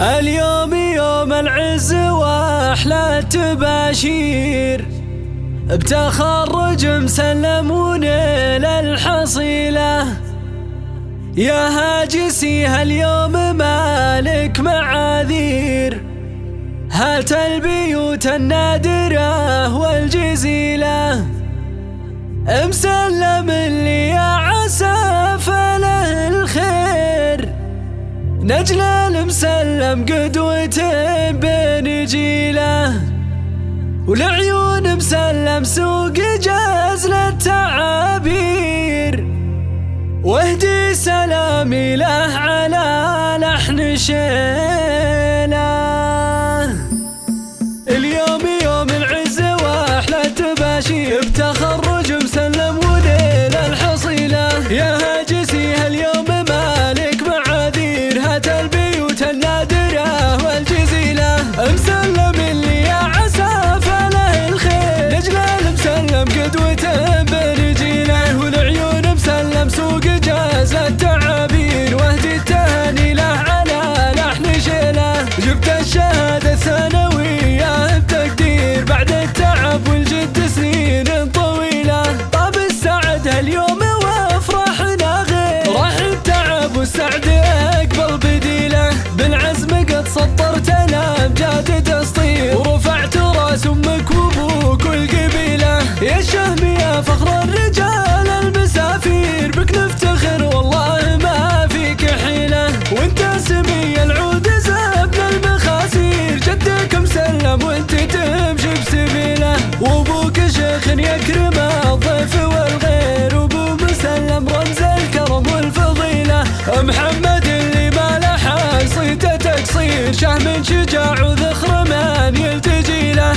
اليوم يوم العز واحلى التباشير، بتخرج مسلمون للحصيلة. يا هاجسي هاليوم مالك معاذير، هات البيوت النادرة والجزيلة. مسلم اللي يا عسى فله الخير، نجل المسلم قدوة بين جيله. والعيون مسلم سوق جاز للتعابير، واهدي سلامي له على لحن شيله. اليوم يوم العز واحلى التباشير، بتخرج مسلمون للحصيلة. يا هاجسي هاليوم مالك معاذير، هات البيوت النادرة والجزيلة. مسلم اللي يا عسى فله الخير، نجل المسلم قدوته بين جيله. والعيون مسلم سوق جاز للتعابير، واهدي التهاني له على لحن شيله. جبت الشهادة الثانوية بتقدير، بعد التعب والجد سنين طويلة. طاب السعد هاليوم وافرحنا غير، راح التعب والسعد اقبل بديله. بالعزم قد سطرت الامجاد تسطير، ورفعت راس امك وابوك والقبيله. يا شهم يا فخر الرجال المسافير، بك نفتخر والله ما فيك حيله. وانت سمي العود زبل المخاسير، جدك مسلم وانت تمشي بسبيله. وابوك شيخ يكرم الضيف والغير، وابو مسلم رمز الكرم والفضيله. محمد اللي ما لحق صيته تقصير، شهم شجاع وذخر من يلتجي له.